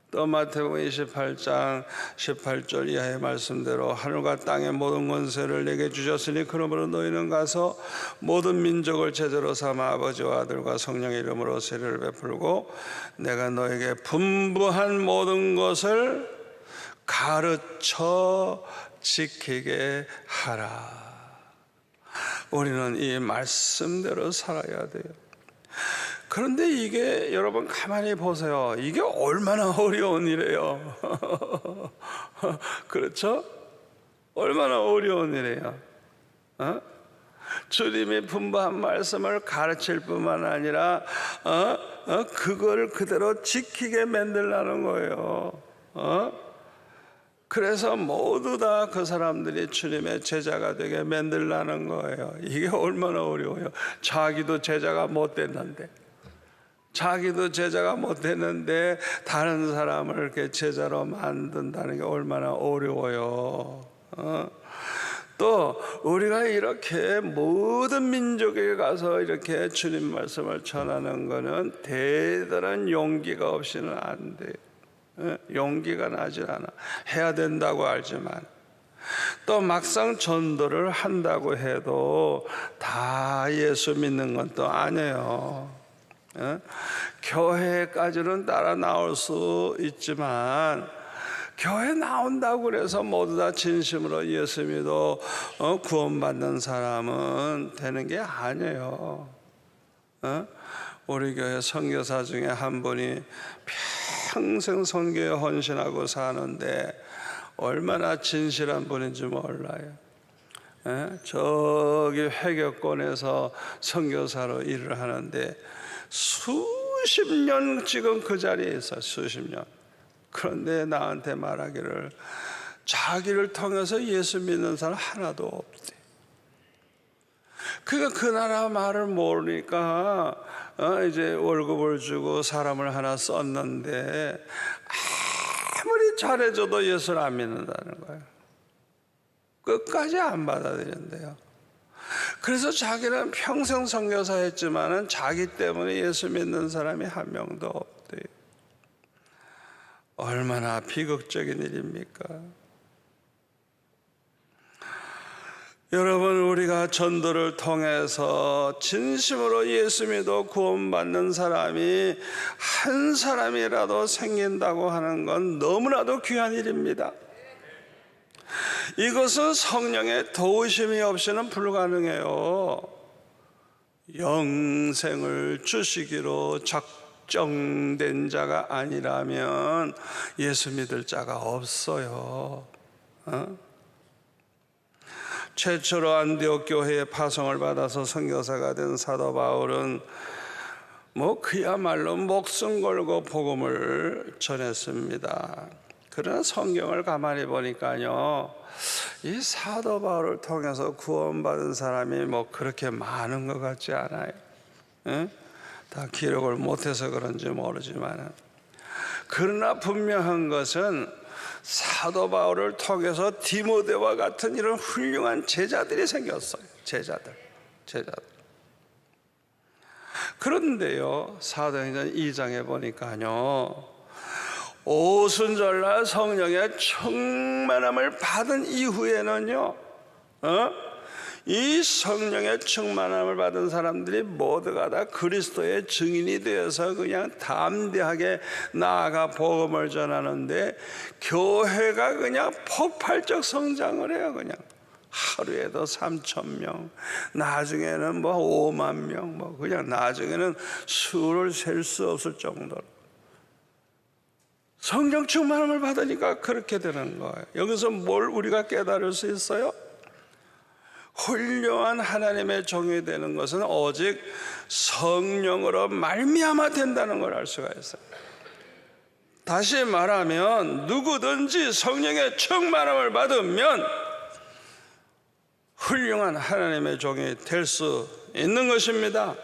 또 마태복음 28장 18절 이하의 말씀대로 하늘과 땅의 모든 권세를 내게 주셨으니 그러므로 너희는 가서 모든 민족을 제자로 삼아 아버지와 아들과 성령의 이름으로 세례를 베풀고 내가 너에게 분부한 모든 것을 가르쳐 지키게 하라. 우리는 이 말씀대로 살아야 돼요. 그런데 이게 여러분 가만히 보세요. 이게 얼마나 어려운 일이에요. 그렇죠? 얼마나 어려운 일이에요. 주님이 분부한 말씀을 가르칠 뿐만 아니라 그걸 그대로 지키게 만들라는 거예요. 그래서 모두 다 그 사람들이 주님의 제자가 되게 만들라는 거예요. 이게 얼마나 어려워요. 자기도 제자가 못 됐는데 다른 사람을 이렇게 제자로 만든다는 게 얼마나 어려워요. 또 우리가 이렇게 모든 민족에 가서 이렇게 주님 말씀을 전하는 것은 대단한 용기가 없이는 안 돼요. 용기가 나질 않아. 해야 된다고 알지만 또 막상 전도를 한다고 해도 다 예수 믿는 건 또 아니에요. 교회까지는 따라 나올 수 있지만 교회 나온다고 그래서 모두 다 진심으로 예수 믿어 구원받는 사람은 되는 게 아니에요. 우리 교회 선교사 중에 한 분이 평생 선교에 헌신하고 사는데 얼마나 진실한 분인지 몰라요. 저기 회교권에서 선교사로 일을 하는데 수십 년 지금 그 자리에 있어. 수십 년. 그런데 나한테 말하기를 자기를 통해서 예수 믿는 사람 하나도 없대. 그러니까 그 나라 말을 모르니까 이제 월급을 주고 사람을 하나 썼는데 아무리 잘해줘도 예수를 안 믿는다는 거예요. 끝까지 안 받아들인대요. 그래서 자기는 평생 선교사 했지만은 자기 때문에 예수 믿는 사람이 한 명도 없대요. 얼마나 비극적인 일입니까? 여러분, 우리가 전도를 통해서 진심으로 예수 믿어 구원받는 사람이 한 사람이라도 생긴다고 하는 건 너무나도 귀한 일입니다. 이것은 성령의 도우심이 없이는 불가능해요. 영생을 주시기로 작정된 자가 아니라면 예수 믿을 자가 없어요. 최초로 안디옥 교회에 파송을 받아서 선교사가 된 사도 바울은 그야말로 목숨 걸고 복음을 전했습니다. 그러나 성경을 가만히 보니까요, 이 사도 바울을 통해서 구원받은 사람이 그렇게 많은 것 같지 않아요. 다 기록을 못해서 그런지 모르지만, 그러나 분명한 것은 사도 바울을 통해서 디모데와 같은 이런 훌륭한 제자들이 생겼어요. 제자들. 그런데요, 사도행전 2장에 보니까요, 오순절날 성령의 충만함을 받은 이후에는요, 이 성령의 충만함을 받은 사람들이 모두가 다 그리스도의 증인이 되어서 그냥 담대하게 나아가 복음을 전하는데, 교회가 그냥 폭발적 성장을 해요. 그냥 하루에도 3,000명, 나중에는 5만 명, 그냥 나중에는 수를 셀 수 없을 정도로 성령 충만함을 받으니까 그렇게 되는 거예요. 여기서 뭘 우리가 깨달을 수 있어요? 훌륭한 하나님의 종이 되는 것은 오직 성령으로 말미암아 된다는 걸 알 수가 있어요. 다시 말하면 누구든지 성령의 충만함을 받으면 훌륭한 하나님의 종이 될 수 있는 것입니다.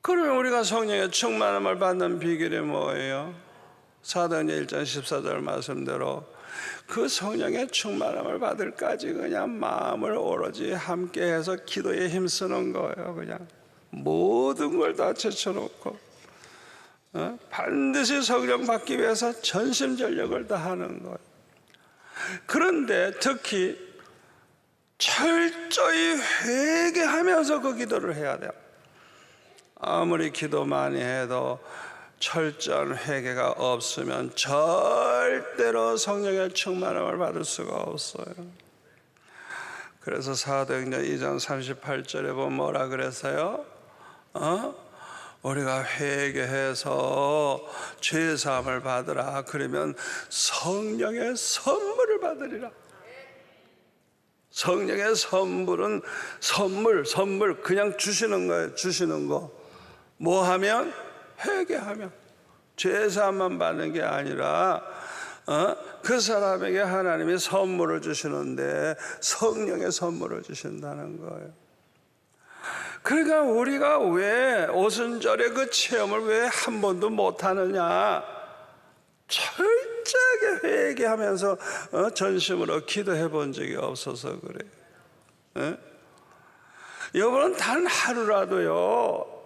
그러면 우리가 성령의 충만함을 받는 비결이 뭐예요? 사도행전 1장 14절 말씀대로 그 성령의 충만함을 받을까지 그냥 마음을 오로지 함께해서 기도에 힘쓰는 거예요. 그냥 모든 걸 다 제쳐놓고 반드시 성령 받기 위해서 전심전력을 다하는 거예요. 그런데 특히 철저히 회개하면서 그 기도를 해야 돼요. 아무리 기도 많이 해도 철저한 회개가 없으면 절대로 성령의 충만함을 받을 수가 없어요. 그래서 사도행전 2장 38절에 보면 뭐라 그랬어요? 우리가 회개해서 죄사함을 받으라. 그러면 성령의 선물을 받으리라. 성령의 선물은 선물 그냥 주시는 거예요. 주시는 거. 뭐 하면? 회개하면. 죄사함만 받는 게 아니라 그 사람에게 하나님이 선물을 주시는데 성령의 선물을 주신다는 거예요. 그러니까 우리가 왜 오순절의 그 체험을 왜 한 번도 못하느냐? 철저하게 회개하면서 전심으로 기도해 본 적이 없어서 그래요. 여러분은 단 하루라도요,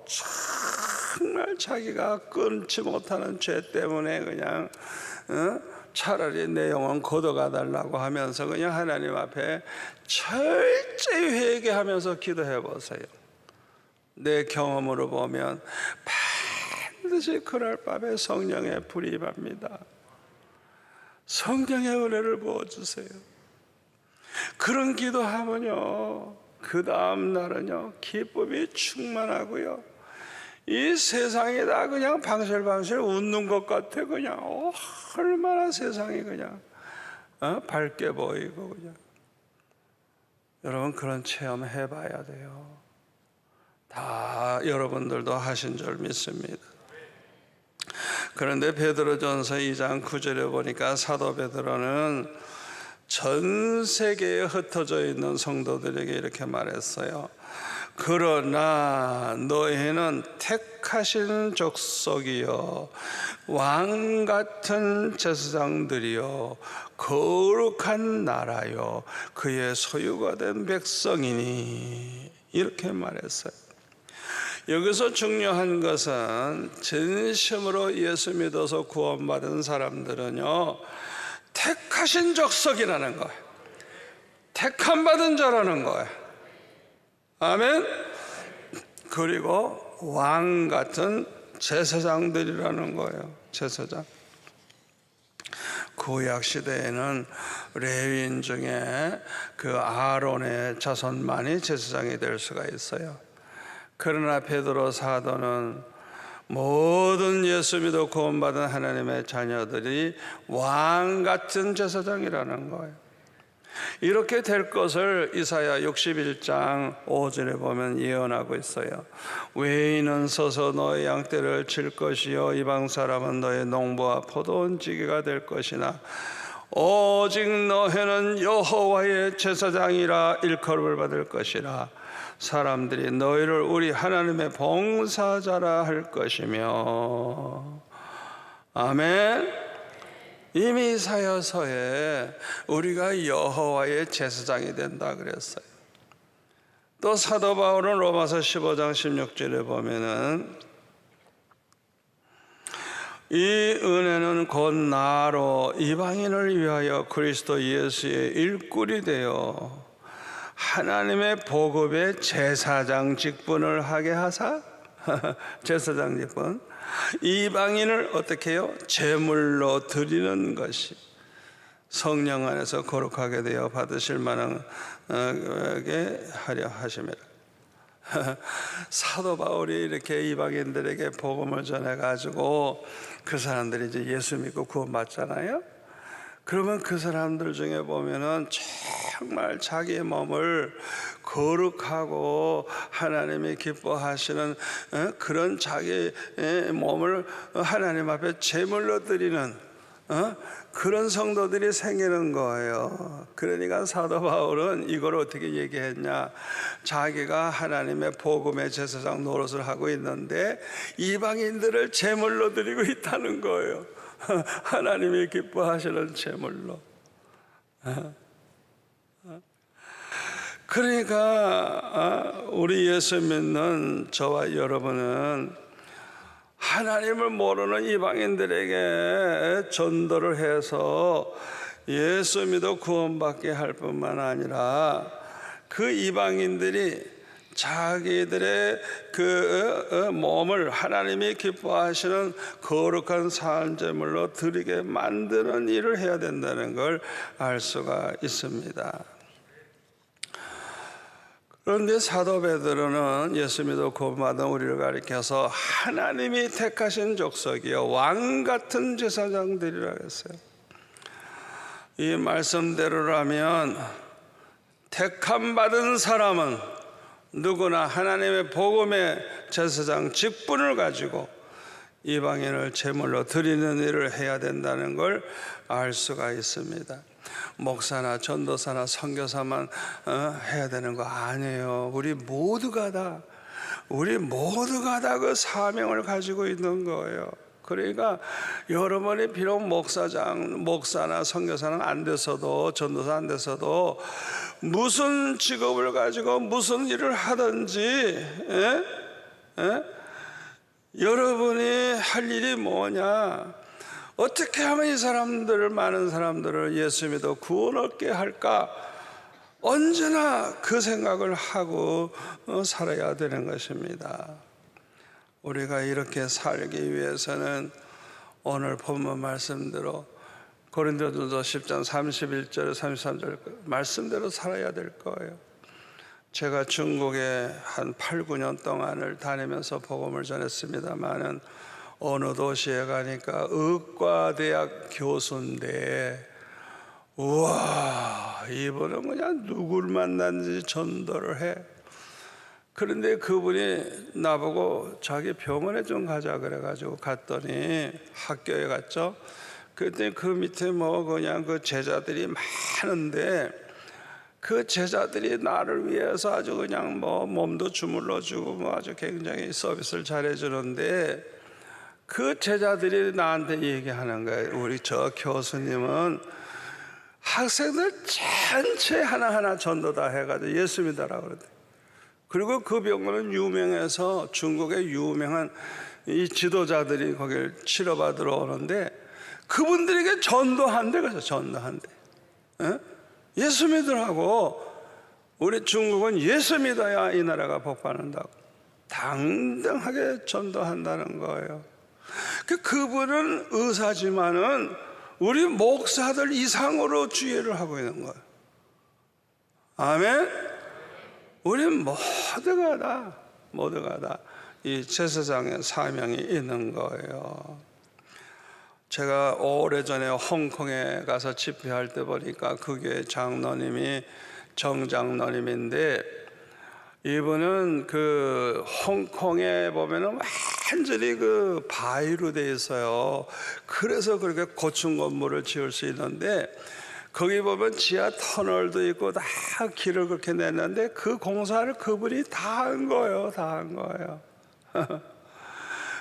정말 자기가 끊지 못하는 죄 때문에 그냥 차라리 내 영혼 걷어가 달라고 하면서 그냥 하나님 앞에 철저히 회개하면서 기도해 보세요. 내 경험으로 보면 반드시 그날 밤에 성령의 불이 임합니다. 성령의 은혜를 부어주세요. 그런 기도하면요, 그 다음 날은요 기쁨이 충만하고요, 이 세상이 다 그냥 방실방실 웃는 것 같아. 그냥 얼마나 세상이 그냥 밝게 보이고. 그냥 여러분, 그런 체험 해봐야 돼요. 다 여러분들도 하신 줄 믿습니다. 그런데 베드로전서 2장 9절에 보니까 사도 베드로는 전 세계에 흩어져 있는 성도들에게 이렇게 말했어요. 그러나 너희는 택하신 족속이요 왕 같은 제사장들이요 거룩한 나라요 그의 소유가 된 백성이니, 이렇게 말했어요. 여기서 중요한 것은 진심으로 예수 믿어서 구원받은 사람들은요 택하신 족속이라는 거예요. 택함받은 자라는 거예요. 아멘. 그리고 왕 같은 제사장들이라는 거예요. 제사장. 구약 시대에는 레위인 중에 그 아론의 자손만이 제사장이 될 수가 있어요. 그러나 베드로 사도는 모든 예수 믿어 구원받은 하나님의 자녀들이 왕 같은 제사장이라는 거예요. 이렇게 될 것을 이사야 61장 5절에 보면 예언하고 있어요. 외인은 서서 너의 양떼를 칠 것이요 이방 사람은 너의 농부와 포도원지기가 될 것이나 오직 너희는 여호와의 제사장이라 일컬음을 받을 것이라. 사람들이 너희를 우리 하나님의 봉사자라 할 것이며. 아멘. 이미 이사야서에 우리가 여호와의 제사장이 된다 그랬어요. 또 사도 바울은 로마서 15장 16절에 보면은 이 은혜는 곧 나로 이방인을 위하여 그리스도 예수의 일꾼이 되어 하나님의 복음의 제사장 직분을 하게 하사 제사장 직분, 이방인을 어떻게 해요? 제물로 드리는 것이 성령 안에서 거룩하게 되어 받으실 만하게 하려 하심이라. 사도 바울이 이렇게 이방인들에게 복음을 전해가지고 그 사람들이 이제 예수 믿고 구원받잖아요. 그러면 그 사람들 중에 보면은 정말 자기의 몸을 거룩하고 하나님이 기뻐하시는 그런 자기의 몸을 하나님 앞에 제물로 드리는 그런 성도들이 생기는 거예요. 그러니까 사도 바울은 이걸 어떻게 얘기했냐, 자기가 하나님의 복음의 제사장 노릇을 하고 있는데 이방인들을 제물로 드리고 있다는 거예요. 하나님이 기뻐하시는 제물로. 그러니까 우리 예수 믿는 저와 여러분은 하나님을 모르는 이방인들에게 전도를 해서 예수 믿어 구원받게 할 뿐만 아니라 그 이방인들이 자기들의 그 몸을 하나님이 기뻐하시는 거룩한 산제물로 드리게 만드는 일을 해야 된다는 걸 알 수가 있습니다. 그런데 사도 베드로는 예수 믿어 구원받은 우리를 가리켜서 하나님이 택하신 족속이요 왕 같은 제사장들이라 했어요. 이 말씀대로라면 택함 받은 사람은 누구나 하나님의 복음의 제사장 직분을 가지고 이방인을 제물로 드리는 일을 해야 된다는 걸 알 수가 있습니다. 목사나 전도사나 선교사만 해야 되는 거 아니에요. 우리 모두가 다 그 사명을 가지고 있는 거예요. 그러니까 여러분이 비록 목사나 선교사는 안 돼서도, 전도사 안 돼서도 무슨 직업을 가지고 무슨 일을 하든지 여러분이 할 일이 뭐냐, 어떻게 하면 이 사람들을, 많은 사람들을 예수 믿어 구원 얻게 할까, 언제나 그 생각을 하고 살아야 되는 것입니다. 우리가 이렇게 살기 위해서는 오늘 본문 말씀대로 고린도전서 10장 31절 33절 말씀대로 살아야 될 거예요. 제가 중국에 한 8, 9년 동안을 다니면서 복음을 전했습니다마는 어느 도시에 가니까 의과대학 교수인데, 우와, 이분은 그냥 누굴 만났는지 전도를 해. 그런데 그분이 나보고 자기 병원에 좀 가자 그래가지고 갔더니 학교에 갔죠. 그랬더니 그 밑에 뭐 그냥 그 제자들이 많은데 그 제자들이 나를 위해서 아주 그냥 뭐 몸도 주물러주고 뭐 아주 굉장히 서비스를 잘해주는데 그 제자들이 나한테 얘기하는 거예요. 우리 저 교수님은 학생들 전체 하나하나 전도 다 해가지고 예수 믿어라 그러대. 그리고 그 병원은 유명해서 중국의 유명한 이 지도자들이 거기를 치료받으러 오는데 그분들에게 전도한대. 그래서 전도한대. 예수 믿으라고. 우리 중국은 예수 믿어야 이 나라가 복받는다고 당당하게 전도한다는 거예요. 그분은 의사지만은 우리 목사들 이상으로 주의를 하고 있는 거예요. 아멘. 우리 모두가 다 이 제사장의 사명이 있는 거예요. 제가 오래전에 홍콩에 가서 집회할 때 보니까 그 교회 장로님이 정장로님인데 이분은 그 홍콩에 보면은 완전히 그 바위로 돼 있어요. 그래서 그렇게 고층 건물을 지을 수 있는데 거기 보면 지하 터널도 있고 다 길을 그렇게 냈는데 그 공사를 그분이 다 한 거예요. 다 한 거예요.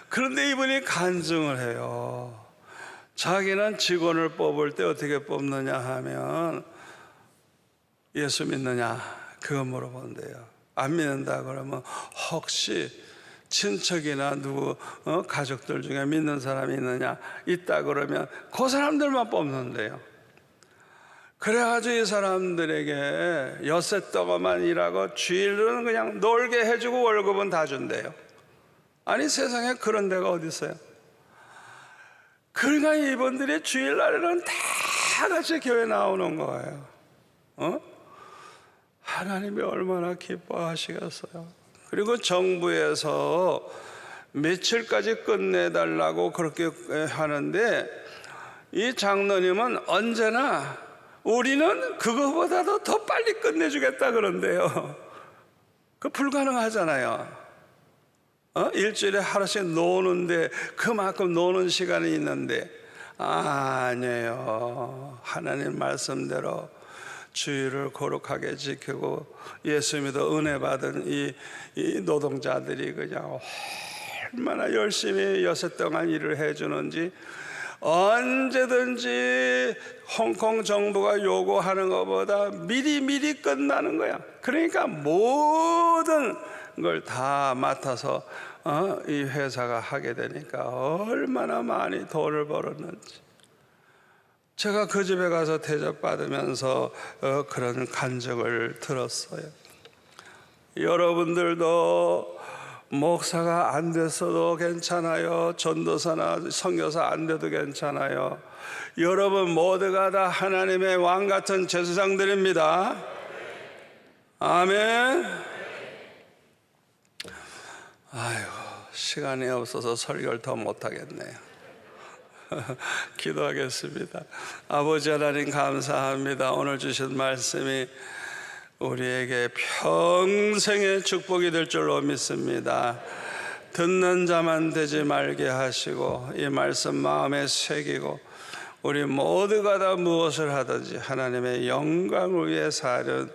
그런데 이분이 간증을 해요. 자기는 직원을 뽑을 때 어떻게 뽑느냐 하면 예수 믿느냐 그거 물어본대요. 안 믿는다 그러면 혹시 친척이나 누구 가족들 중에 믿는 사람이 있느냐, 있다 그러면 그 사람들만 뽑는데요. 그래가지고 이 사람들에게 엿새 떠가만 일하고 주일은 그냥 놀게 해주고 월급은 다 준대요. 아니 세상에 그런 데가 어디 있어요? 그러니까 이분들이 주일날에는 다 같이 교회 나오는 거예요. 하나님이 얼마나 기뻐하시겠어요. 그리고 정부에서 며칠까지 끝내달라고 그렇게 하는데 이 장로님은 언제나 우리는 그거보다도 더 빨리 끝내주겠다 그런데요. 그 불가능하잖아요. 일주일에 하루씩 노는데 그만큼 노는 시간이 있는데 아니에요. 하나님 말씀대로 주의를 거룩하게 지키고 예수 믿어 은혜 받은 이 노동자들이 그냥 얼마나 열심히 여섯 동안 일을 해주는지 언제든지 홍콩 정부가 요구하는 것보다 미리 끝나는 거야. 그러니까 모든 걸 다 맡아서 이 회사가 하게 되니까 얼마나 많이 돈을 벌었는지. 제가 그 집에 가서 대접받으면서 그런 간증을 들었어요. 여러분들도 목사가 안 됐어도 괜찮아요. 전도사나 선교사 안 돼도 괜찮아요. 여러분 모두가 다 하나님의 왕 같은 제사장들입니다. 아멘. 아이고, 시간이 없어서 설교를 더 못하겠네요. 기도하겠습니다. 아버지 하나님 감사합니다. 오늘 주신 말씀이 우리에게 평생의 축복이 될 줄로 믿습니다. 듣는 자만 되지 말게 하시고 이 말씀 마음에 새기고 우리 모두가 다 무엇을 하든지 하나님의 영광을 위해 사는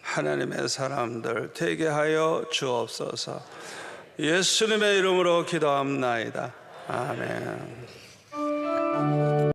하나님의 사람들 되게 하여 주옵소서. 예수님의 이름으로 기도합나이다. 아멘.